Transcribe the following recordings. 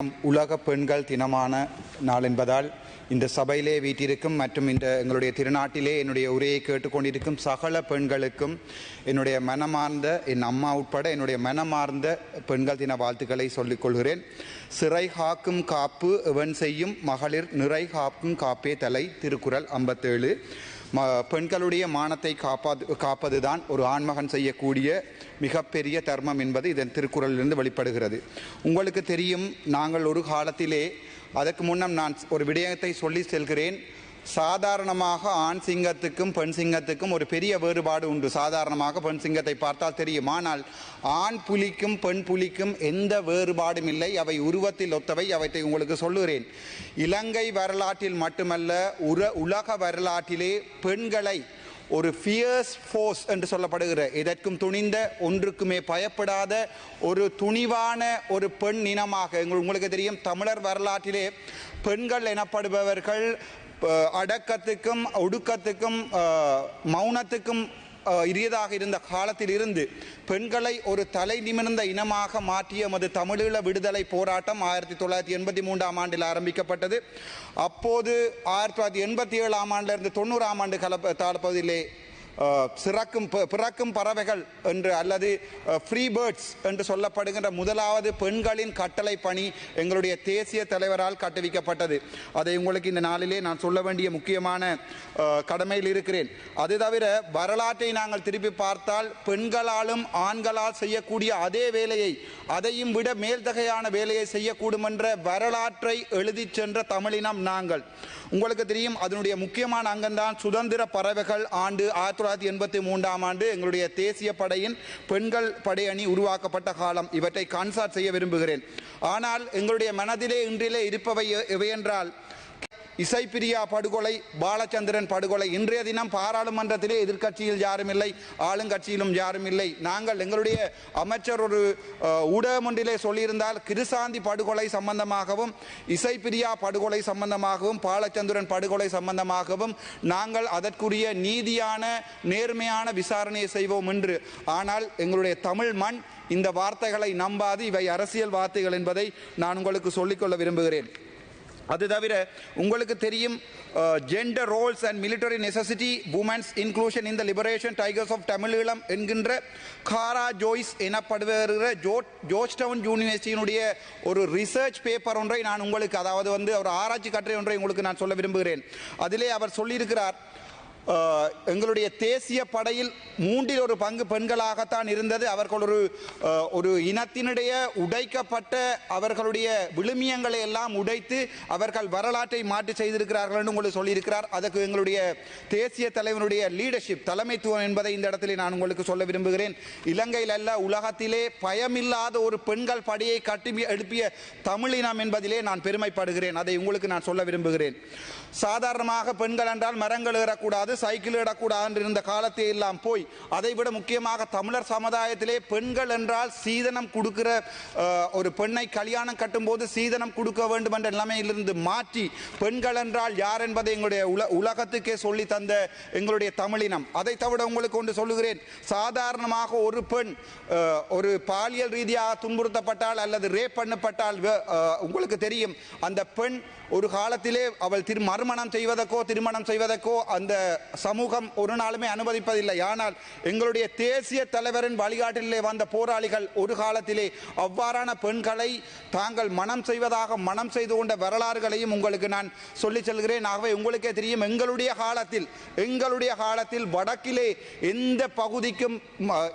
உலக பெண்கள் தினமான நாள் என்பதால் இந்த சபையிலே வீட்டிற்கும் மற்றும் இந்த எங்களுடைய திருநாட்டிலே என்னுடைய உரையை கேட்டுக்கொண்டிருக்கும் சகல பெண்களுக்கும் என்னுடைய மனமார்ந்த என் அம்மா உட்பட என்னுடைய மனமார்ந்த பெண்கள் தின வாழ்த்துக்களை சொல்லிக் கொள்கிறேன். சிறை காக்கும் காப்பு எவன் செய்யும் மகளிர் நிறை காக்கும் காப்பே தலை. திருக்குறள் 57. பெண்களுடைய மானத்தை காப்பதுதான் ஒரு ஆண்மகன் செய்யக்கூடிய மிகப்பெரிய தர்மம் என்பது இதன் திருக்குறளிலிருந்து வெளிப்படுகிறது. உங்களுக்கு தெரியும், நாங்கள் ஒரு காலத்திலே அதற்கு முன்னம் நான் ஒரு விடயத்தை சொல்லி செல்கிறேன். சாதாரணமாக ஆண் சிங்கத்துக்கும் பெண் சிங்கத்துக்கும் ஒரு பெரிய வேறுபாடு உண்டு. சாதாரணமாக பெண் சிங்கத்தை பார்த்தால் தெரியும். ஆனால் ஆண் புலிக்கும் பெண் புலிக்கும் எந்த வேறுபாடும் இல்லை. அவை உருவத்தில் ஒத்தவை. அவற்றை உங்களுக்கு சொல்லுகிறேன். இலங்கை வரலாற்றில் மட்டுமல்ல, உலக வரலாற்றிலே பெண்களை ஒரு ஃபியர்ஸ் ஃபோர்ஸ் என்று சொல்லப்படுகிற, இதற்கும் துணிந்த, ஒன்றுக்குமே பயப்படாத ஒரு துணிவான ஒரு பெண் இனமாக உங்களுக்கு தெரியும். தமிழர் வரலாற்றிலே பெண்கள் எனப்படுபவர்கள் அடக்கத்துக்கும் ஒடுக்கத்துக்கும் மௌனத்துக்கும் இரியதாக இருந்த காலத்தில் இருந்து பெண்களை ஒரு தலை நிமிர்ந்த இனமாக மாற்றிய எமது தமிழீழ விடுதலை போராட்டம் 1983 ஆண்டில் ஆரம்பிக்கப்பட்டது. அப்போது 1987 ஆண்டிலிருந்து 90 ஆண்டு காலப்பகுதியிலே பிறக்கும் பறவைகள் என்று அல்லது ஃப்ரீ பேர்ட்ஸ் என்று சொல்லப்படுகின்ற முதலாவது பெண்களின் கட்டளை பணி எங்களுடைய தேசிய தலைவரால் கட்டுவிக்கப்பட்டது. அதை உங்களுக்கு இந்த நாளிலே நான் சொல்ல வேண்டிய முக்கியமான கடமையில் இருக்கிறேன். அது தவிர வரலாற்றை நாங்கள் திருப்பி பார்த்தால் பெண்களாலும் ஆண்களால் செய்யக்கூடிய அதே வேலையை, அதையும் விட மேல்தகையான வேலையை செய்யக்கூடும் என்ற வரலாற்றை எழுதி சென்ற தமிழினம் நாங்கள். உங்களுக்கு தெரியும், அதனுடைய முக்கியமான அங்கம்தான் சுதந்திர பறவைகள் ஆண்டு 1983 ஆண்டு எங்களுடைய தேசிய படையின் பெண்கள் படையணி உருவாக்கப்பட்ட காலம். இவற்றை கான்சார்ட் செய்ய விரும்புகிறேன். ஆனால் எங்களுடைய மனதிலே இன்றிலே இருப்பவை எவையென்றால், இசைப்பிரியா படுகொலை, பாலச்சந்திரன் படுகொலை. இன்றைய தினம் பாராளுமன்றத்திலே எதிர்கட்சியில் யாரும் இல்லை, ஆளுங்கட்சியிலும் யாரும் இல்லை. நாங்கள் எங்களுடைய அமைச்சர் ஒரு ஊடகம் ஒன்றிலே சொல்லியிருந்தால், கிருசாந்தி படுகொலை சம்பந்தமாகவும் இசைப்பிரியா படுகொலை சம்பந்தமாகவும் பாலச்சந்திரன் படுகொலை சம்பந்தமாகவும் நாங்கள் அதற்குரிய நீதியான நேர்மையான விசாரணையை செய்வோம் என்று. ஆனால் எங்களுடைய தமிழ் மண் இந்த வார்த்தைகளை நம்பாது. இவை அரசியல் வார்த்தைகள் என்பதை நான் உங்களுக்கு சொல்லிக்கொள்ள விரும்புகிறேன். அது தவிர உங்களுக்கு தெரியும், gender roles and military necessity, womens inclusion in the liberation tigers of Tamil Eelam என்கின்ற காரா ஜோய்ஸ் எனப்படுகிற ஜோர்ஜ் டவுன் யூனிவர்சிட்டியினுடைய ஒரு ரிசர்ச் பேப்பர் ஒன்றை நான் உங்களுக்கு, அதாவது ஒரு ஆராய்ச்சி கட்டுரை ஒன்றை உங்களுக்கு நான் சொல்ல விரும்புகிறேன். அதிலே அவர் சொல்லியிருக்கிறார், எங்களுடைய தேசிய படையில் 1/3 பெண்களாகத்தான் இருந்தது. அவர்கள் ஒரு இனத்தினுடைய உடைக்கப்பட்ட அவர்களுடைய விழுமியங்களை எல்லாம் உடைத்து அவர்கள் வரலாற்றை மாற்றி செய்திருக்கிறார்கள் என்று உங்களுக்கு சொல்லியிருக்கிறார். அதுக்கு எங்களுடைய தேசிய தலைவனுடைய லீடர்ஷிப், தலைமைத்துவம் என்பதை இந்த இடத்திலே நான் உங்களுக்கு சொல்ல விரும்புகிறேன். இலங்கையில் அல்ல, உலகத்திலே பயமில்லாத ஒரு பெண்கள் படையை கட்டி எழுப்பிய தமிழினம் என்பதிலே நான் பெருமைப்படுகிறேன். அதை உங்களுக்கு நான் சொல்ல விரும்புகிறேன். சாதாரணமாக பெண்கள் என்றால் மரங்கள் ஏறக்கூடாது, சைக்கிள் ஏறக்கூடாது என்று இருந்த காலத்தை எல்லாம் போய், அதைவிட முக்கியமாக தமிழர் சமுதாயத்திலே பெண்கள் என்றால் சீதனம் கொடுக்கிற, ஒரு பெண்ணை கல்யாணம் கட்டும் போது சீதனம் கொடுக்க வேண்டும் என்ற நிலைமையிலிருந்து மாற்றி பெண்கள் என்றால் யார் என்பதை எங்களுடைய உலகத்துக்கே சொல்லி தந்த எங்களுடைய தமிழினம். அதை தவிர உங்களுக்கு ஒன்று சொல்லுகிறேன். சாதாரணமாக ஒரு பெண் ஒரு பாலியல் ரீதியாக துன்புறுத்தப்பட்டால் அல்லது ரேப் பண்ணப்பட்டால் உங்களுக்கு தெரியும், அந்த பெண் ஒரு காலத்திலே அவள் மறுமணம் செய்வதற்கோ திருமணம் செய்வதற்கோ அந்த சமூகம் ஒரு நாளுமே அனுமதிப்பதில்லை. ஆனால் எங்களுடைய தேசிய தலைவரின் வழிகாட்டிலே வந்த போராளிகள் ஒரு காலத்திலே அவ்வாறான பெண்களை தாங்கள் மனம் செய்வதாக மனம் செய்து கொண்ட வரலாறுகளையும் உங்களுக்கு நான் சொல்லி செல்கிறேன். ஆகவே உங்களுக்கே தெரியும், எங்களுடைய காலத்தில் வடக்கிலே எந்த பகுதிக்கும்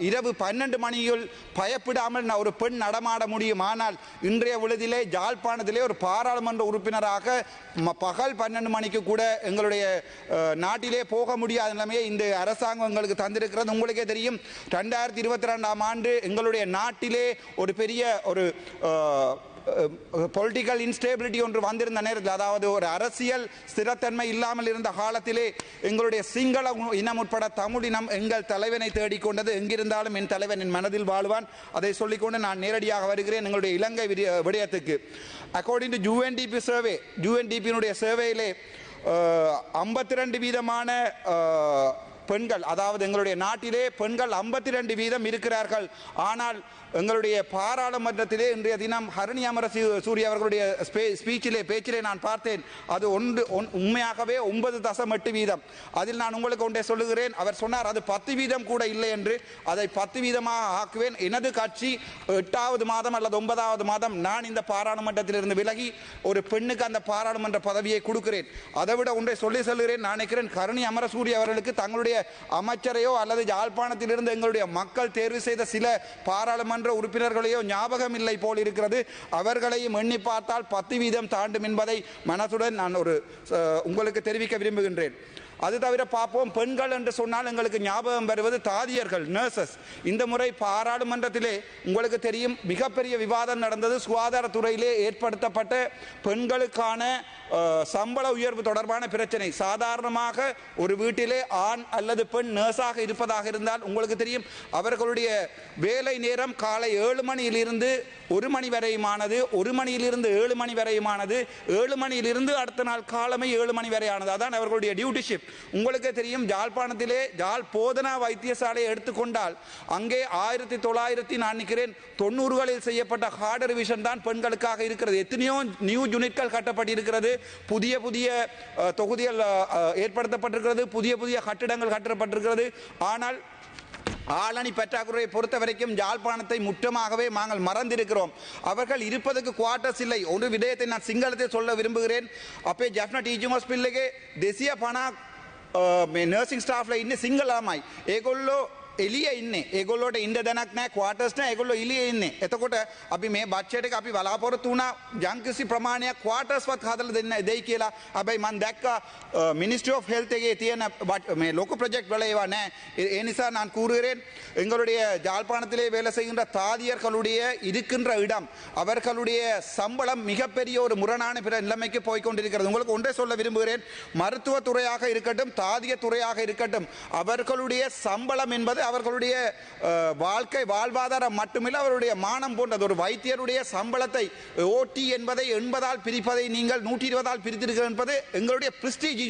இரவு 12 மணியில் பயப்படாமல் ஒரு பெண் நடமாட முடியும். ஆனால் இன்றைய பொழுதிலே யாழ்ப்பாணத்திலே ஒரு பாராளுமன்ற உறுப்பினராக பகல் 12 மணிக்கு கூட எங்களுடைய நாட்டிலே போக முடியாத நிலைமையை இந்த அரசாங்கம் எங்களுக்கு தந்திருக்கிறது. உங்களுக்கே தெரியும், 2022 ஆண்டு எங்களுடைய நாட்டிலே ஒரு பெரிய ஒரு பொலிட்டிக்கல் இன்ஸ்டேபிலிட்டி ஒன்று வந்திருந்த நேரத்தில், அதாவது ஒரு அரசியல் ஸ்திரத்தன்மை இல்லாமல் இருந்த காலத்திலே எங்களுடைய சிங்கள இனம் உட்பட தமிழ் இனம் எங்கள் தலைவனை தேடிக்கொண்டது. எங்கிருந்தாலும் என் தலைவன் என் மனதில் வாழ்வான். அதை சொல்லிக்கொண்டு நான் நேரடியாக வருகிறேன் எங்களுடைய இலங்கை விடயத்துக்கு. According to UNDP survey, UNDP சர்வேயிலே 52% பெண்கள், அதாவது எங்களுடைய நாட்டிலே பெண்கள் 52% இருக்கிறார்கள். ஆனால் எங்களுடைய பாராளுமன்றத்திலே இன்றைய தினம் ஹரணி அமரசூரிய அவர்களுடைய பேச்சிலே நான் பார்த்தேன். அது உண்மையாகவே 9.8%. அதில் நான் உங்களுக்கு ஒன்றை சொல்லுகிறேன். அவர் சொன்னார் அது 10% கூட இல்லை என்று. அதை 10% ஆக்குவேன். எனது கட்சி 8வது மாதம் அல்லது 9வது மாதம் நான் இந்த பாராளுமன்றத்திலிருந்து விலகி ஒரு பெண்ணுக்கு அந்த பாராளுமன்ற பதவியை கொடுக்கிறேன். அதை விட ஒன்றை சொல்லுகிறேன். நான் நினைக்கிறேன் ஹரணி அமரசூரிய அவர்களுக்கு தங்களுடைய அமைச்சரையோ அல்லது யாழ்ப்பாணத்திலிருந்து எங்களுடைய மக்கள் தேர்வு செய்த சில பாராளுமன்ற உறுப்பினர்களையோ ஞாபகம் இல்லை போல் இருக்கிறது. அவர்களையும் எண்ணி பார்த்தால் 10% தாண்டும் என்பதை மனசுடன் நான் உங்களுக்கு தெரிவிக்க விரும்புகின்றேன். அது தவிர பார்ப்போம், பெண்கள் என்று சொன்னால் எங்களுக்கு ஞாபகம் வருவது தாதியர்கள், நர்சஸ். இந்த முறை பாராளுமன்றத்திலே உங்களுக்கு தெரியும் மிகப்பெரிய விவாதம் நடந்தது. சுகாதாரத்துறையிலே ஏற்படுத்தப்பட்ட பெண்களுக்கான சம்பள உயர்வு தொடர்பான பிரச்சனை. சாதாரணமாக ஒரு வீட்டிலே ஆண் அல்லது பெண் நர்ஸாக இருப்பதாக இருந்தால் உங்களுக்கு தெரியும் அவர்களுடைய வேலை நேரம் காலை 7 மணியிலிருந்து 1 மணி வரையுமானது, 1 மணியிலிருந்து 7 மணி வரையுமானது, 7 மணியிலிருந்து அடுத்த நாள் காலமே 7 மணி வரையானது. அதான் அவர்களுடைய டியூட்டி ஷிப்ட். உங்களுக்கு தெரியும் யாழ்ப்பாணத்திலே யாழ் போதனா வைத்தியசாலையை எடுத்துக்கொண்டால் அங்கே 1990களில் செய்யப்பட்ட ஹார்ட் ரிவிஷன் தான் பெண்களுக்காக இருக்கிறது. எத்தனையோ நியூ யூனிட்கள் கட்டப்பட்டிருக்கிறது, புதிய தொகுதிகள் ஏற்படுத்தப்பட்டிருக்கிறது, புதிய கட்டிடங்கள் கட்டப்பட்டிருக்கிறது. ஆனால் ஆளணி பற்றாக்குறையை பொறுத்த வரைக்கும் யாழ்ப்பாணத்தை முற்றமாகவே நாங்கள் மறந்திருக்கிறோம். அவர்கள் இருப்பதற்கு குவார்ட்டர்ஸ் இல்லை. ஒரு விடயத்தை நான் சிங்களத்தில் சொல்ல விரும்புகிறேன். அப்பே ஜஃப்னா டீச்சிங் ஹாஸ்பிட்டலுக்கு 250 නර්සින් ස්ටාෆ්ලා ඉන්නේ සිංගල ළමයි. ඒගොල්ලෝ එළිය ඉන්නේ. ඒගොල්ලෝට ඉන්න දැනක් නැහැ, ක්වාටර්ස් නැහැ. ඒගොල්ලෝ එළියේ ඉන්නේ. එතකොට අපි මේ බජට් එක අපි බලාපොරොත්තු වුණා යම්කිසි ප්‍රමාණයක් ක්වාටර්ස්වත් හදලා දෙයි කියලා. හැබැයි මම දැක්කා මිනිස්ට්‍රි ඔෆ් හෙල්ත් එකේ තියෙන මේ ලොකු ප්‍රොජෙක්ට් වල ඒවා නැහැ. ඒ නිසා நான் கூறுகிறேன் எங்களுடைய யாழ்ப்பாணத்திலே வேலை செய்கின்ற தாதியர்களுடைய இருக்கின்ற இடம், அவர்களுடைய சம்பளம் மிகப்பெரிய ஒரு முரணான பிற நிலைமைக்கு போய்கொண்டிருக்கிறது. உங்களுக்கு ஒன்றை சொல்ல விரும்புகிறேன். மருத்துவத்துறையாக இருக்கட்டும், தாதிய துறையாக இருக்கட்டும், அவர்களுடைய சம்பளம் என்பது அவர்களுடைய வாழ்வாதாரம் மட்டுமில்லை, அவருடைய மானம் போன்றது. ஒரு வைத்தியருடைய சம்பளத்தை ஓடி என்பதை 80ஆல் பிரிப்பதை நீங்கள் 120ஆல் பிரித்திருக்கிறது என்பது எங்களுடைய பிரெஸ்டீஜ்.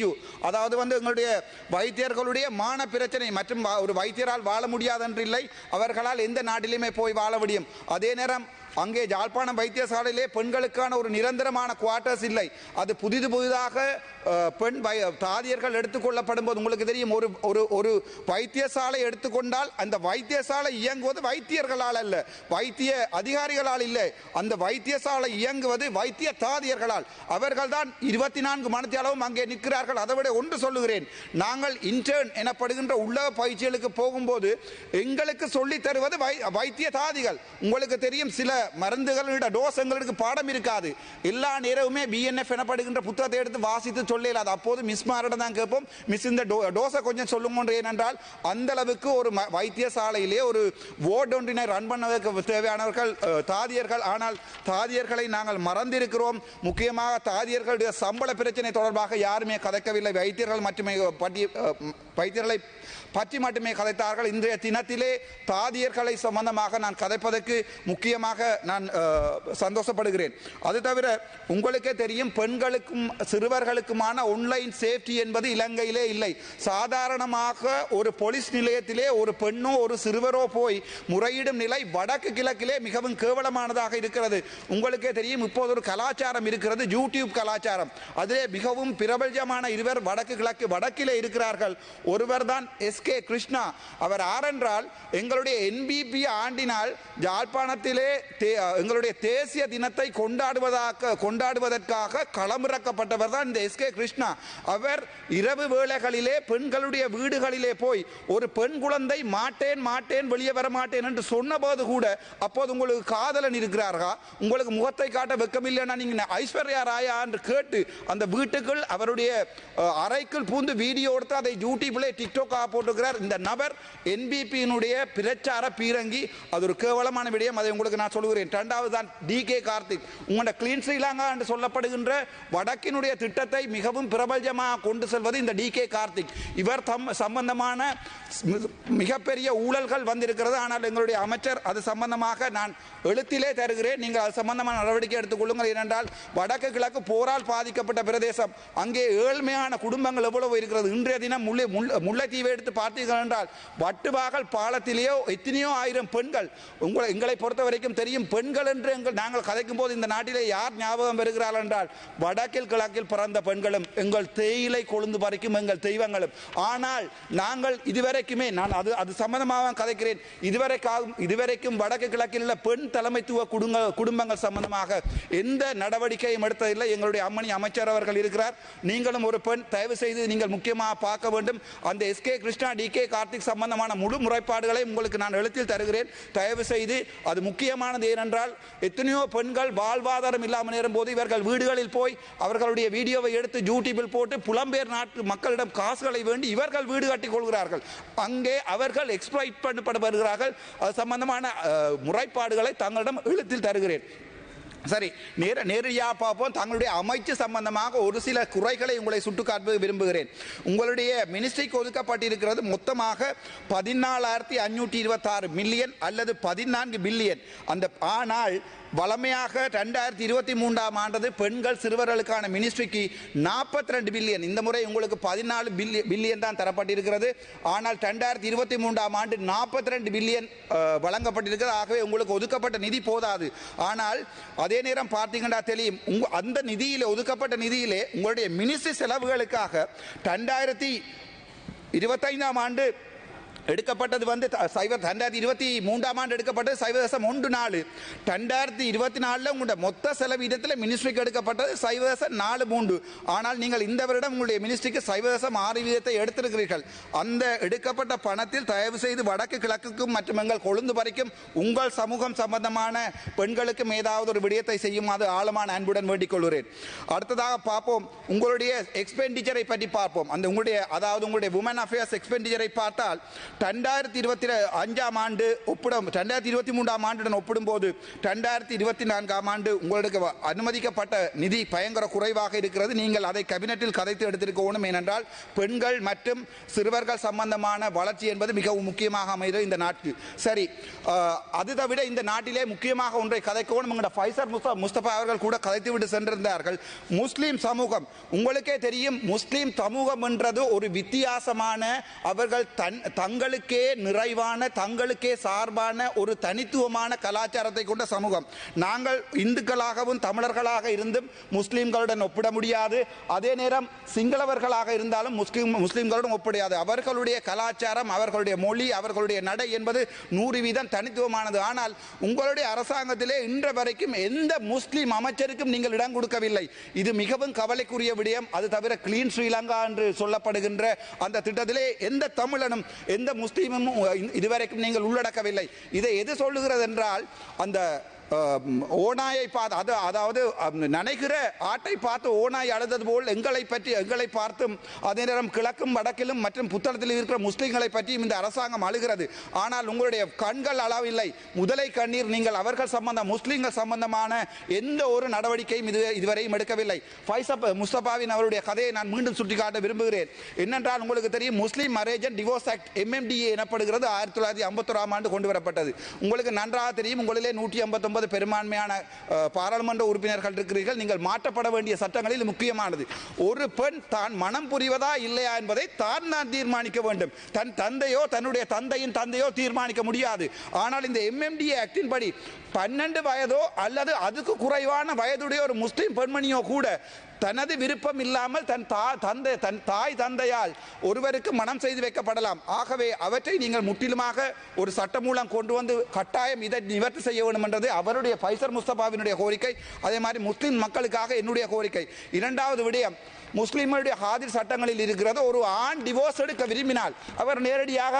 அதாவது எங்களுடைய வைத்தியர்களுடைய மான பிரச்சனை. மற்றும் ஒரு வைத்தியரால் வாழ முடியாது என்று இல்லை, அவர்களால் எந்த நாட்டிலுமே போய் வாழ முடியும். அதே நேரம் அங்கே யாழ்ப்பாணம் வைத்தியசாலையிலே பெண்களுக்கான ஒரு நிரந்தரமான குவார்ட்டர்ஸ் இல்லை. அது புதிதாக பெண் தாதியர்கள் எடுத்துக்கொள்ளப்படும் போது உங்களுக்கு தெரியும் ஒரு வைத்தியசாலை எடுத்துக்கொண்டால் அந்த வைத்தியசாலை இயங்குவது வைத்தியர்களால் அல்ல, வைத்திய அதிகாரிகளால் இல்லை. அந்த வைத்தியசாலை இயங்குவது வைத்திய தாதியர்களால். அவர்கள் தான் 24 மணித்தியாலவும் அங்கே நிற்கிறார்கள். அதை விட ஒன்று சொல்லுகிறேன், நாங்கள் இன்டர்ன் எனப்படுகின்ற உலக பயிற்சிகளுக்கு போகும்போது எங்களுக்கு சொல்லி தருவது வைத்திய தாதிகள். உங்களுக்கு தெரியும் சில மருந்துகளோட டோஸ் எங்களுக்கு பாடம் இருக்காது. எல்லா நேரமுமே பிஎன்எஃப் எனப்படுகின்ற புத்தகத்தை எடுத்து வாசித்து சொல்லலாது. அப்போது மிஸ் மாரிடம் தான் கேட்போம், மிஸ் இந்த டோஸை கொஞ்சம் சொல்லுங்க. ஏனென்றால் அந்த அளவுக்கு ஒரு வைத்தியசாலையிலே ஒரு வார்டு ஒன்றினை ரன் பண்ண தேவையானவர்கள் தாதியர்கள். ஆனால் தாதியர்களை நாங்கள் மறந்திருக்கிறோம். முக்கியமாக தாதியர்களுடைய சம்பள பிரச்சனை தொடர்பாக யாருமே கதைக்கவில்லை. வைத்தியர்களை பற்றி மட்டுமே கதைத்தார்கள். இன்றைய தினத்திலே தாதியர்களை சம்பந்தமாக நான் கதைப்பதற்கு முக்கியமாக நான் சந்தோஷப்படுகிறேன். அது தவிர உங்களுக்கே தெரியும், பெண்களுக்கும் சிறுவர்களுக்குமான ஆன்லைன் சேஃப்டி என்பது இலங்கையிலே இல்லை. சாதாரணமாக ஒரு போலீஸ் நிலையத்திலே ஒரு பெண்ணோ ஒரு சிறுவரோ போய் முறையிடும் நிலை வடக்கு கிழக்கிலே மிகவும் கேவலமானதாக இருக்கிறது. உங்களுக்கே தெரியும், இப்போது ஒரு கலாச்சாரம் இருக்கிறது, யூடியூப் கலாச்சாரம். அதிலே மிகவும் பிரபல்யமான இருவர் வடக்கிலே இருக்கிறார்கள். ஒருவர் தான் எஸ்கே கிருஷ்ணா. அவர் ஆரென்றால் எங்களுடைய என்பிபி ஆண்டினால் யாழ்ப்பாணத்திலே எங்களுடைய தேசிய தினத்தை கொண்டாடுவதற்காக களமிறக்கப்பட்டவர் தான் இந்த எஸ்கே கிருஷ்ணா. அவர் இரவு வேளைகளிலே பெண்களுடைய வீடுகளிலே போய் ஒரு பெண் குழந்தை மாட்டேன் வெளியே வர மாட்டேன் என்று சொன்னபோது கூட, அப்போது உங்களுக்கு காதலன் இருக்கிறார்களா, உங்களுக்கு முகத்தை காட்ட வெக்கமில்லைன்னா நீங்க ஐஸ்வர்யா ராயா என்று கேட்டு அந்த வீட்டுக்குள் அவருடைய அறைக்குள் பூந்து வீடியோ எடுத்து அதை யூடியூப்ல டிக்டாக் போட்டுக்கிறார். இந்த நபர் என்பிபியினுடைய பிரச்சார பீரங்கி. அது ஒரு கேவலமான விடயம். அதை உங்களுக்கு நான் சொல்லுகிறேன். கூறுகிறேன். இரண்டாவது தான் DK கார்த்திக். உங்களோட கிளீன் ஸ்ரீலங்கா என்று சொல்லப்படுகின்ற வடக்கினுடைய திட்டத்தை மிகவும் பிரபலமாக கொண்டு செல்வது இந்த DK கார்த்திக். இவர் சம்பந்தமான மிகப்பெரிய ஊழல்கள் வந்திருக்கிறது. ஆனால் எங்களுடைய அமைச்சர் அது சம்பந்தமாக நான் எழுத்திலே தருகிறேன், நீங்கள் அது சம்பந்தமான நடவடிக்கை எடுத்துக் கொள்ளுங்கள். ஏனென்றால் வடக்கு கிழக்கு போரால் பாதிக்கப்பட்ட பிரதேசம், அங்கே ஏழ்மையான குடும்பங்கள் எவ்வளவு இருக்கிறது. இன்றைய தினம் முல்லைத்தீவை எடுத்து பார்த்தீர்கள் என்றால் வட்டுவாகல் பாலத்திலேயோ எத்தனையோ ஆயிரம் பெண்கள். எங்களை பொறுத்த வரைக்கும் தெரியும், பெண்கள் என்று நாங்கள் கதைக்கும் போது இந்த நாட்டிலே யார் ஞாபகம் வருகிறார்கள் என்றால் வடக்கில் கிழக்கில் பிறந்த பெண்களும் எங்கள் தேயிலை கொழுந்து பறிக்கும் எங்கள் தெய்வங்களும். ஆனால் நாங்கள் இதுவரைக்குமே நான் அது சம்பந்தமாக கதைக்கிறேன். இதுவரைக்கும் வடக்கு கிழக்கில் உள்ள பெண் தலைமைத்துவ குடும்பங்கள் சம்பந்தமாக எந்த நடவடிக்கையும் எடுத்ததில்லை. எங்களுடைய அம்மணி அமைச்சர் அவர்கள் இருக்கிறார். நீங்களும் ஒரு பெண், தயவு செய்து நீங்கள் முக்கியமாக பார்க்க வேண்டும். அந்த SK கிருஷ்ணா DK கார்த்திக் சம்பந்தமான முழு முறைப்பாடுகளை உங்களுக்கு நான் எழுத்தில் தருகிறேன். தயவு செய்து அது முக்கியமானது. ஏனென்றால் எத்தனையோ பெண்கள் வாழ்வாதாரம் இல்லாமல் நேரும் போது இவர்கள் வீடுகளில் போய் அவர்களுடைய வீடியோவை எடுத்து யூடியூபில் போட்டு புலம்பெயர் நாட்டு மக்களிடம் காசுகளை வேண்டி இவர்கள் வீடு கட்டிக் கொள்கிறார்கள். அங்கே அவர்கள் எக்ஸ்ப்ளாய்ட் பண்ணப்படுகிறார்கள். அது சம்பந்தமான முறைப்பாடுகளை தங்களிடம் எழுத்தில் தருகிறேன். சரி, நேரடியாக பார்ப்போம். தங்களுடைய அமைச்சு சம்பந்தமாக ஒரு சில குறைகளை உங்களை சுட்டுக்காட்ட விரும்புகிறேன். உங்களுடைய மினிஸ்ட்ரிக்கு ஒதுக்கப்பட்டிருக்கிறது மொத்தமாக 14,526 மில்லியன் அல்லது 14 பில்லியன். ஆனால் வளமையாக 2023ஆம் ஆண்டு பெண்கள் சிறுவர்களுக்கான மினிஸ்ட்ரிக்கு 42 பில்லியன். இந்த முறை உங்களுக்கு 14 பில்லியன் தான் தரப்பட்டிருக்கிறது. ஆனால் 2023ஆம் ஆண்டு 42 பில்லியன் வழங்கப்பட்டிருக்கிறது. ஆகவே உங்களுக்கு ஒதுக்கப்பட்ட நிதி போதாது. ஆனால் அதே நேரம் பார்த்தீங்கன்னா தெரியும், அந்த நிதியிலே ஒதுக்கப்பட்ட நிதியிலே உங்களுடைய மினிஸ்ட்ரி செலவுகளுக்காக 2025ஆம் ஆண்டு எடுக்கப்பட்டது 2023ஆம் ஆண்டு எடுக்கப்பட்டது 0.14. 2024 உங்களுடைய மொத்த செலவீதத்தில் மினிஸ்ட்ரிக்கு எடுக்கப்பட்டது 0.43. ஆனால் நீங்கள் இந்த வருடம் உங்களுடைய மினிஸ்ட்ரிக்கு 0.6 எடுத்திருக்கிறீர்கள். அந்த எடுக்கப்பட்ட பணத்தில் தயவு செய்து வடக்கு கிழக்குக்கும் மற்றும் எங்கள் கொழுந்து வரைக்கும் உங்கள் சமூகம் சம்பந்தமான பெண்களுக்கும் ஏதாவது ஒரு விடயத்தை செய்யுமாறு ஆழமான அன்புடன் வேண்டிக் கொள்கிறேன். அடுத்ததாக பார்ப்போம், உங்களுடைய எக்ஸ்பெண்டிச்சரை பற்றி பார்ப்போம். உங்களுடைய உமன் அஃபேர்ஸ் எக்ஸ்பெண்டிச்சரை பார்த்தால் 2025ஆம் ஆண்டு 2023ஆம் ஆண்டுடன் ஒப்பிடும்போது 2024ஆம் ஆண்டு உங்களுக்கு அனுமதிக்கப்பட்ட நிதி பயங்கர குறைவாக இருக்கிறது. நீங்கள் அதை கேபினெட்டில் கதைத்து எடுத்திருக்கணும். ஏனென்றால் பெண்கள் மற்றும் சிறுவர்கள் சம்பந்தமான வளர்ச்சி என்பது மிகவும் முக்கியமாக அமைகிறது இந்த நாட்டில். சரி, அது தவிர இந்த நாட்டிலே முக்கியமாக ஒன்றை கதைக்கவும் ஃபைசர் முஸ்தபா அவர்கள் கூட கதைத்து விட்டு சென்றிருந்தார்கள். முஸ்லீம் சமூகம், உங்களுக்கே தெரியும், முஸ்லீம் சமூகம் என்றது ஒரு வித்தியாசமான, அவர்கள் தங்களுக்கே நிறைவான, தங்களுக்கே சார்பான ஒரு தனித்துவமான கலாச்சாரத்தை கொண்ட சமூகம். நாங்கள் இந்துக்களாகவும் தமிழர்களாக இருந்தும் முஸ்லீம்களுடன் ஒப்பிட முடியாது. அதே நேரம் சிங்களவர்களாக இருந்தாலும் முஸ்லீம்களுடன் ஒப்பிடாது. அவர்களுடைய கலாச்சாரம், அவர்களுடைய மொழி, அவர்களுடைய நடை என்பது 100% தனித்துவமானது. ஆனால் உங்களுடைய அரசாங்கத்திலே இன்று வரைக்கும் எந்த முஸ்லீம் அமைச்சருக்கும் நீங்கள் இடம் கொடுக்கவில்லை. இது மிகவும் கவலைக்குரிய விடயம். அது தவிர கிளீன் ஸ்ரீலங்கா என்று சொல்லப்படுகின்ற அந்த திட்டத்திலே எந்த தமிழனும் எந்த முஸ்லீமும் இதுவரைக்கும் நீங்கள் உள்ளடக்கவில்லை. இதை எது சொல்லுகிறது என்றால், அந்த ஓநாயை பார்த்து, அதாவது நனைகிற ஆட்டை பார்த்து ஓநாய் அழுதது போல் எங்களை பார்த்தும் அதே நேரம் கிழக்கும் வடக்கிலும் மற்றும் புத்தளத்தில் இருக்கிற முஸ்லிம்களை பற்றியும் இந்த அரசாங்கம் அழுகிறது. ஆனால் உங்களுடைய கண்கள் அளவில்லை. முதலை கண்ணீர். நீங்கள் அவர்கள் முஸ்லிம்கள் சம்பந்தமான எந்த ஒரு நடவடிக்கையும் இதுவரையும் எடுக்கவில்லை. ஃபைசர் முஸ்தபாவின் அவருடைய கதையை நான் மீண்டும் சுட்டிக்காட்ட விரும்புகிறேன். என்னென்றால் உங்களுக்கு தெரியும், முஸ்லிம் marriage and divorce act MMDA எனப்படுகிறது. 1951ஆம் ஆண்டு கொண்டு வரப்பட்டது. உங்களுக்கு நன்றாக தெரியும், உங்களிலே 159 பெரும்பான்மையான பாராளுமன்ற உறுப்பினர்கள் இருக்கிறீர்கள். நீங்கள் மாற்றப்பட வேண்டிய சட்டங்களில் முக்கியமானது, ஒரு பெண் தான் மனம் புரிவதா இல்லையா என்பதை தான் தீர்மானிக்க வேண்டும். தன் தந்தையோ தன்னுடைய தந்தையின் தந்தையோ தீர்மானிக்க முடியாது. ஆனால் இந்த MMDA ஆக்டின் படி 12 வயதோ அல்லது அதுக்கு குறைவான வயதுடைய ஒரு முஸ்லிம் பெண்மணியோ கூட தனது விருப்பம் இல்லாமல் தன் தாய் தந்தையால் ஒருவருக்கு மனம் செய்து வைக்கப்படலாம். ஆகவே அவற்றை நீங்கள் முற்றிலுமாக ஒரு சட்டம் மூலம் கொண்டு வந்து கட்டாயம் இதை நிவர்த்தி செய்ய வேண்டும் என்றது அவருடைய ஃபைசர் முஸ்தபாவினுடைய கோரிக்கை. அதே மாதிரி முஸ்லிம் மக்களுக்காக என்னுடைய கோரிக்கை. இரண்டாவது விடயம், முஸ்லிம்களுடைய ஹாதிர் சட்டங்களில் இருக்கிறது, ஒரு ஆண் டிவோர்ஸ் எடுக்க விரும்பினால் அவர் நேரடியாக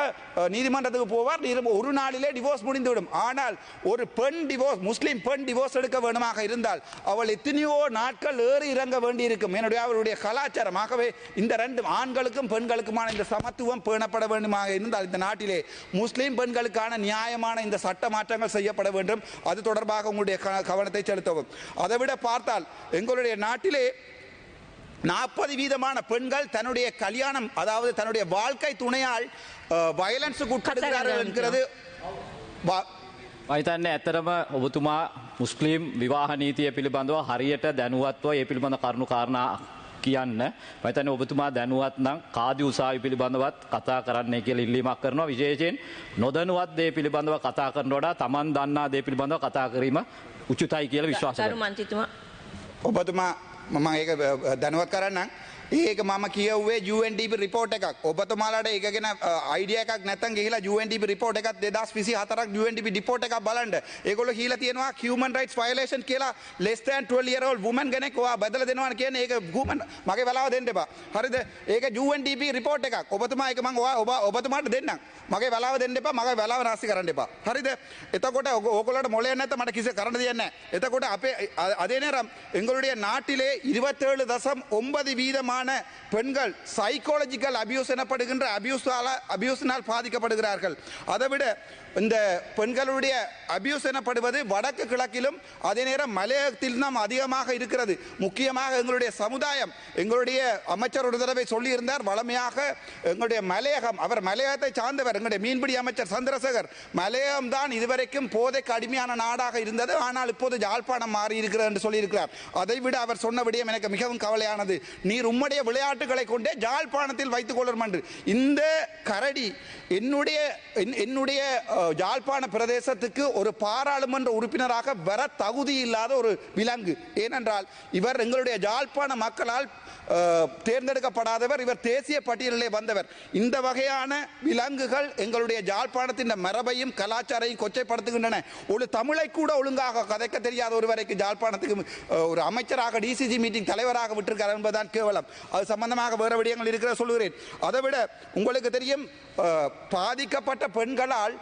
நீதிமன்றத்துக்கு போவார். ஒரு நாளிலே டிவோர்ஸ் முடிந்துவிடும். ஆனால் ஒரு பெண் டிவோர்ஸ், முஸ்லிம் பெண் டிவோர்ஸ் எடுக்க வேண்டுமாக இருந்தால் அவள் எத்தனையோ நாட்கள் ஏறி இறங்க வேண்டும். வேண்டியிருக்கும் என்னுடைய அவருடைய கலாச்சாரமாகவே இந்த ரெண்டு ஆண்களுக்கும் பெண்களுக்குமான இந்த சமத்துவம் பேணப்பட வேண்டுமாக இருந்தால் இந்த நாட்டிலே முஸ்லீம் பெண்களுக்கான நியாயமான இந்த சட்ட மாற்றங்கள் செய்யப்பட வேண்டும். அது தொடர்பாக உங்களுடைய கவனத்தை செலுத்தவும். அதைவிட பார்த்தால் எங்களுடைய நாட்டிலே 40% பெண்கள் தன்னுடைய கல்யாணம் அதாவது தன்னுடைய வாழ்க்கை துணையால் வயலன்ஸுக்கு உட்படுகிறார்கள் என்கிறது. මහිතන්නේ ඇත්තරම ඔබතුමා මුස්ලිම් විවාහ නීතිය පිළිබඳව හරියට දැනුවත්ව ඒ පිළිබඳ කරුණු කාරණා කියන්න. මහිතන්නේ ඔබතුමා දැනුවත් නම් කාදි උසාවි පිළිබඳවත් කතා කරන්නයි කියලා ඉල්ලීමක් කරනවා. විශේෂයෙන් නොදැනුවත් දේ පිළිබඳව කතා කරනට වඩා Taman දන්නා දේ පිළිබඳව කතා කිරීම උචිතයි කියලා විශ්වාස කරනවා. ඔබතුමා මම ඒක දැනුවත් කරන්නම්. ඒක මම කියවුවේ UNDP රිපෝට් එකක්. ඔබතුමාලාට ඒක ගැන අයිඩියා එකක් නැත්නම් ගිහිලා UNDP රිපෝට් එකක් 2024ක් UNDP රිපෝට් එකක් බලන්න. ඒගොල්ලෝ කියලා තියෙනවා human rights violation කියලා less than 12 year old woman කෙනෙක් ඔයා බදලා දෙනවා කියන්නේ ඒක human මගේ වෙලාව දෙන්න එපා. හරිද? ඒක UNDP රිපෝට් එකක්. ඔබතුමා ඒක මම ඔබතුමාට දෙන්නම්. මගේ වෙලාව දෙන්න එපා. මගේ වෙලාව නාස්ති කරන්න එපා. හරිද? එතකොට ඕගොල්ලෝට මොලේ නැත්නම් මට කිසි කරන්න දෙයක් නැහැ. එතකොට අපේ அதே நேரம் எங்களுடைய நாட்டிலே 27.9% பெண்கள் சைக்காலஜிக்கல் அபியூஸ் எனப்படுகின்ற அபியூஸினால் பாதிக்கப்படுகிறார்கள். அதைவிட இந்த பெண்களுடைய அபியூஸ் எனப்படுவது வடக்கு கிழக்கிலும் அதே நேரம் மலையகத்தில் தான் அதிகமாக இருக்கிறது. முக்கியமாக எங்களுடைய சமுதாயம் எங்களுடைய அமைச்சர் ஒரு தடவை சொல்லியிருந்தார். வளமையாக எங்களுடைய மலையகம் அவர் மலையகத்தை சார்ந்தவர் எங்களுடைய மீன்பிடி அமைச்சர் சந்திரசேகர் மலையகம் தான் இதுவரைக்கும் போதைக்கு அடிமையான நாடாக இருந்தது. ஆனால் இப்போது யாழ்ப்பாணம் மாறி இருக்கிறது என்று சொல்லியிருக்கிறார். அதைவிட அவர் சொன்ன விடயம் எனக்கு மிகவும் கவலையானது. நீர் உம்முடைய விளையாட்டுகளை கொண்டே யாழ்ப்பாணத்தில் வைத்துக் கொள்ளும் என்று. இந்த கரடி என்னுடைய யாழ்ப்பாண பிரதேசத்துக்கு ஒரு பாராளுமன்ற உறுப்பினராக வர தகுதி இல்லாத ஒரு விலங்கு. ஏனென்றால் இவர் எங்களுடைய யாழ்ப்பாண மக்களால் தேர்ந்தெடுக்கப்படாதவர். இவர் தேசிய பட்டியலிலே வந்தவர். இந்த வகையான விலங்குகள் எங்களுடைய யாழ்ப்பாணத்தின் மரபையும் கலாச்சாரையும் கொச்சைப்படுத்துகின்றன. ஒரு தமிழை கூட ஒழுங்காக கதைக்க தெரியாத ஒருவரைக்கு யாழ்ப்பாணத்துக்கு ஒரு அமைச்சராக டிசிசி மீட்டிங் தலைவராக விட்டிருக்கார் என்பதுதான் கேவலம். அது சம்பந்தமாக வேறு விடயங்கள் இருக்கிற சொல்லுகிறேன். அதைவிட உங்களுக்கு தெரியும் பாதிக்கப்பட்ட பெண்களால்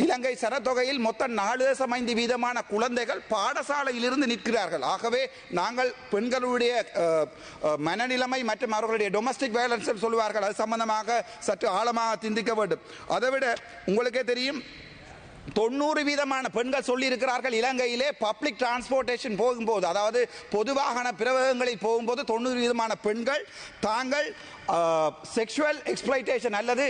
இலங்கை சனத்தொகையில் மொத்தம் 4.5% குழந்தைகள் பாடசாலையிலிருந்து நிற்கிறார்கள். ஆகவே நாங்கள் பெண்களுடைய மனநிலைமை மற்றும் அவர்களுடைய டொமஸ்டிக் வயலன்ஸ் சொல்லுவார்கள். அது சம்பந்தமாக சற்று ஆழமாக சிந்திக்க வேண்டும். அதைவிட உங்களுக்கே தெரியும் 90% பெண்கள் சொல்லி இருக்கிறார்கள் இலங்கையிலே பப்ளிக் டிரான்ஸ்போர்ட்டேஷன் போகும்போது அதாவது பொது வாகன பிரவேகங்களில் போகும்போது 90% பெண்கள் தாங்கள் செக்ஷுவல் எக்ஸ்ப்ளாய்டேஷன் அல்லது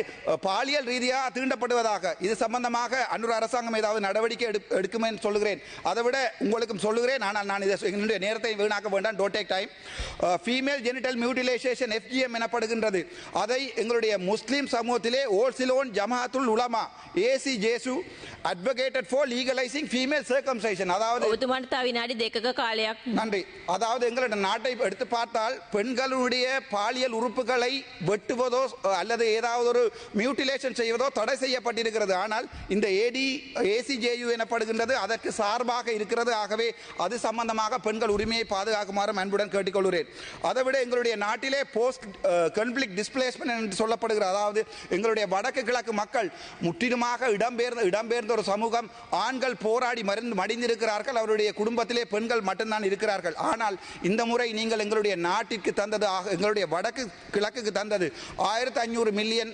பாலியல் ரீதியாக தீண்டப்படுவதாக. இது சம்பந்தமாக அன்னூர் அரசாங்கம் ஏதாவது நடவடிக்கை எடுக்கும் என்று சொல்லுகிறேன். அதைவிட உங்களுக்கும் சொல்லுகிறேன். ஆனால் நான் இதை என்னுடைய நேரத்தை வீணாக்க வேண்டாம். Don't take time. Female genital mutilation FGM எனப்படுகின்றது. அதை எங்களுடைய முஸ்லிம் சமூகத்திலே ஓல்சிலோன் ஜமாத்துல் உலமா ACJSU advocated for legalizing female circumcision. அதாவது ඔබතුමාට තව විනාඩි 2ක කාලයක්. நன்றி. அதாவது எங்களுடைய நாட்டை எடுத்து பார்த்தால் பெண்களுடைய பாலியல் உறுப்புகளை வெட்டுவதோ அல்லது ஏதாவது ஒரு மியூட்டிலேஷன் செய்வதோ தடை செய்யப்பட்டிருக்கிறது. ஆனால் இந்த ACJU எனப்படுகின்றது அதற்கு சார்பாக இருக்கிறது. ஆகவே அது சம்பந்தமாக பெண்கள் உரிமையை பாதுகாக்குமாறு அன்புடன் கேட்டுக்கொள்கிறேன். அதைவிட எங்களுடைய நாட்டிலே போஸ்ட் கான்ஃப்ளிக்ட் டிஸ்பிளேஸ்மென்ட் என்று சொல்லப்படுகிறது. அதாவது எங்களுடைய வடக்கு கிழக்கு மக்கள் முற்றிலுமாக இடம்பெயர்ந்த ஒரு சமூகம். ஆண்கள் போராடி மடிந்திருக்கிறார்கள். அவருடைய குடும்பத்திலே பெண்கள் மட்டும்தான் இருக்கிறார்கள். ஆனால் இந்த முறை நீங்கள் எங்களுடைய நாட்டிற்கு தந்தது எங்களுடைய வடக்கு கிழக்குக்கு தந்தது 1500 மில்லியன்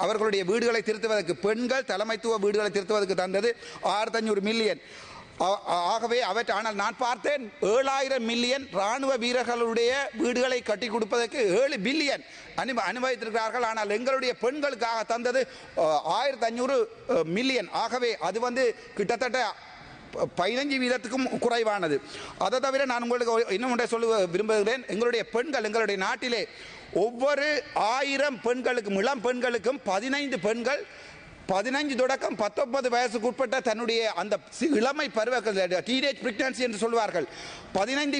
அவர்களுடைய வீடுகளை திருத்துவதற்கு பெண்கள் தலைமைத்துவ வீடுகளை திருத்துவதற்கு தந்தது 1500 மில்லியன். ஆகவே ஆனால் நான் பார்த்தேன் 7000 மில்லியன் ராணுவ வீரர்களுடைய வீடுகளை கட்டி கொடுப்பதற்கு 7 பில்லியன் அனுமதித்திருக்கிறார்கள். ஆனால் எங்களுடைய பெண்களுக்காக தந்தது 1500 மில்லியன். ஆகவே அது கிட்டத்தட்ட 15% குறைவானது. அதை தவிர நான் உங்களுக்கு இன்னும் ஒன்றை சொல்ல விரும்புகிறேன். எங்களுடைய பெண்கள் எங்களுடைய நாட்டிலே ஒவ்வொரு 1000 பெண்களுக்கும் இளம் பெண்களுக்கும் 15 பெண்கள் 15 தொடக்கம் 19 வயசுக்கு உட்பட்ட தன்னுடைய அந்த இளமை பருவ டீனேஜ் பிரெக்னன்சி என்று சொல்வார்கள். 15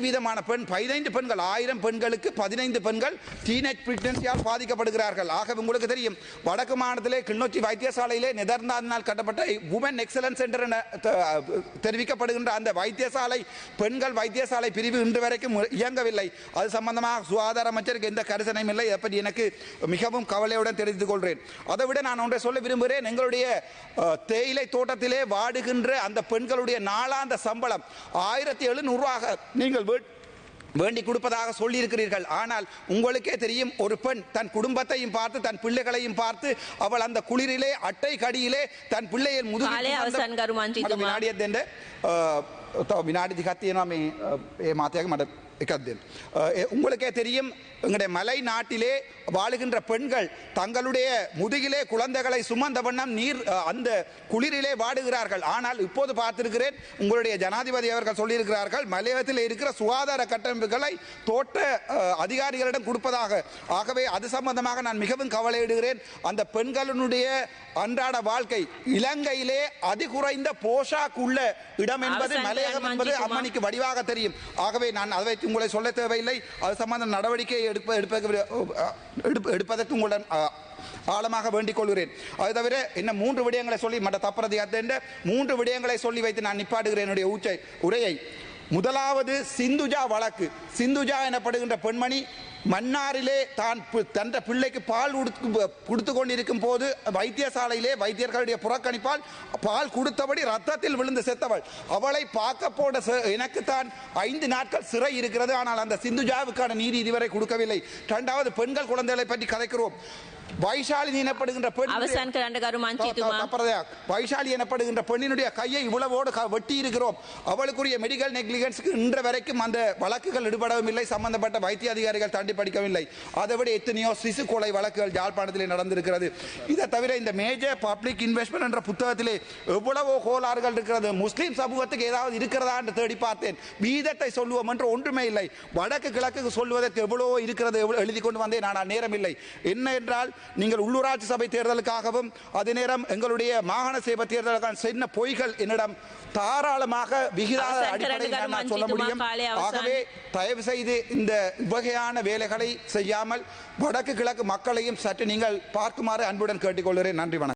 பெண்கள் 1000 பெண்களுக்கு 15 பெண்கள் டீனேஜ் பிரெக்னன்சியால் பாதிக்கப்படுகிறார்கள். ஆக உங்களுக்கு தெரியும் வடக்கு மாநிலத்திலே கிளிநொச்சி வைத்தியசாலையிலே நெதர்லாந்தினால் கட்டப்பட்ட உமன் எக்ஸலன்ஸ் சென்டர் என தெரிவிக்கப்படுகின்ற அந்த வைத்தியசாலை பெண்கள் வைத்தியசாலை பிரிவு இன்று வரைக்கும் இயங்கவில்லை. அது சம்பந்தமாக சுகாதார அமைச்சருக்கு எந்த கரிசனையும் இல்லை. இதை பற்றி எனக்கு மிகவும் கவலையுடன் தெரிவித்துக் கொள்கிறேன். அதை விட நான் ஒன்றை சொல்ல விரும்புகிறேன். எங்களுடைய தேயிலை தோட்டத்திலே வாடுகின்ற அந்த பெண்களுடைய நாளாந்த சம்பளம் 1700 நீங்கள் வேண்டி கொடுப்பதாக சொல்லியிருக்கிறீர்கள். ஆனால் உங்களுக்கே தெரியும், ஒரு பெண் தன் குடும்பத்தையும் பார்த்து தன் பிள்ளைகளையும் பார்த்து அவள் அந்த குளிரிலே அட்டை கடியிலே தன் பிள்ளையை வினாடி திகத்தியனா மாத்தியாக மட உங்களுக்கே தெரியும், எங்களுடைய மலை நாட்டிலே வாழுகின்ற பெண்கள் தங்களுடைய முதுகிலே குழந்தைகளை சுமந்த வண்ணம் அந்த குளிரிலே வாடுகிறார்கள். ஆனால் இப்போது பார்த்திருக்கிறேன், உங்களுடைய ஜனாதிபதி அவர்கள் சொல்லியிருக்கிறார்கள் மலையகத்தில் இருக்கிற சுகாதார கட்டமைப்புகளை தோட்ட அதிகாரிகளிடம் கொடுப்பதாக. ஆகவே அது சம்பந்தமாக நான் மிகவும் கவலையிடுகிறேன். அந்த பெண்களுடைய அன்றாட வாழ்க்கை, இலங்கையிலே அதிகுறைந்த போஷாக் உள்ள இடம் என்பது மலையகம் என்பது அம்மணிக்கு வடிவாக தெரியும். ஆகவே நான் அதை உங்களை சொல்ல தேவையில்லை. அது சம்பந்த நடவடிக்கை எடுப்பதற்கு உங்களுடன் ஆழமாக வேண்டிக் கொள்கிறேன். அது தவிர இன்னும் 3 விடயங்களை சொல்லி மற்ற தப்பரதி 3 விடயங்களை சொல்லி வைத்து நான் நிப்பாடுகிறேன் என்னுடைய உரையை. முதலாவது சிந்துஜா வழக்கு. சிந்துஜா எனப்படுகின்ற பெண்மணி மன்னாரிலே தன் பிள்ளைக்கு பால் கொடுத்து கொண்டிருக்கும் போது வைத்தியசாலையிலே வைத்தியர்களுடைய புறக்கணிப்பால் பால் கொடுத்தபடி ரத்தத்தில் விழுந்து செத்தவள். அவளை பார்க்க போட எனக்கு தான் 5 நாட்கள் சிறை இருக்கிறது. ஆனால் அந்த சிந்துஜாவுக்கான நீதி இதுவரை கொடுக்கவில்லை. 2வது பெண்கள் குழந்தைகளை பற்றி கதைக்கிறோம். வைஷாலி எனப்படுகின்ற வைஷாலி எனப்படுகின்ற பெண்ணினுடைய கையை இவ்வளவோடு வெட்டி இருக்கிறோம். அவளுக்குரிய மெடிக்கல் நெக்லிஜென்ஸ்க்கு இன்று வரைக்கும் அந்த வழக்குகள் ஈடுபடவில்லை. சம்பந்தப்பட்ட வைத்திய அதிகாரிகள் தாண்டி படிக்கவில்லை. அதை விட எத்தனையோ சிசு கொலை வழக்குகள் யாழ்ப்பாணத்திலே நடந்திருக்கிறது. இதை தவிர இந்த மேஜர் பப்ளிக் இன்வெஸ்ட்மெண்ட் என்ற புத்தகத்திலே எவ்வளவோ கோளாறுகள் இருக்கிறது. முஸ்லீம் சமூகத்துக்கு ஏதாவது இருக்கிறதா என்று தேடி பார்த்தேன். வீதத்தை சொல்லுவோம் என்று ஒன்றுமே இல்லை. வடக்கு கிழக்கு சொல்வதற்கு எவ்வளவோ இருக்கிறது எழுதி கொண்டு வந்தேன். ஆனால் நேரம் இல்லை. என்ன என்றால், நீங்கள் உள்ளூராட்சி சபை தேர்தலுக்காகவும் அதே நேரம் எங்களுடைய மாகாண சபை தேர்தலுக்கான சின்ன பொய்கள் என்னிடம் தாராளமாக விகிதாத அடிப்படையில் நான் சொல்ல முடியும். ஆகவே தயவு செய்து இந்த வகையான வேலைகளை செய்யாமல் வடக்கு கிழக்கு மக்களையும் சற்று நீங்கள் பார்க்குமாறு அன்புடன் கேட்டுக்கொள்கிறேன். நன்றி, வணக்கம்.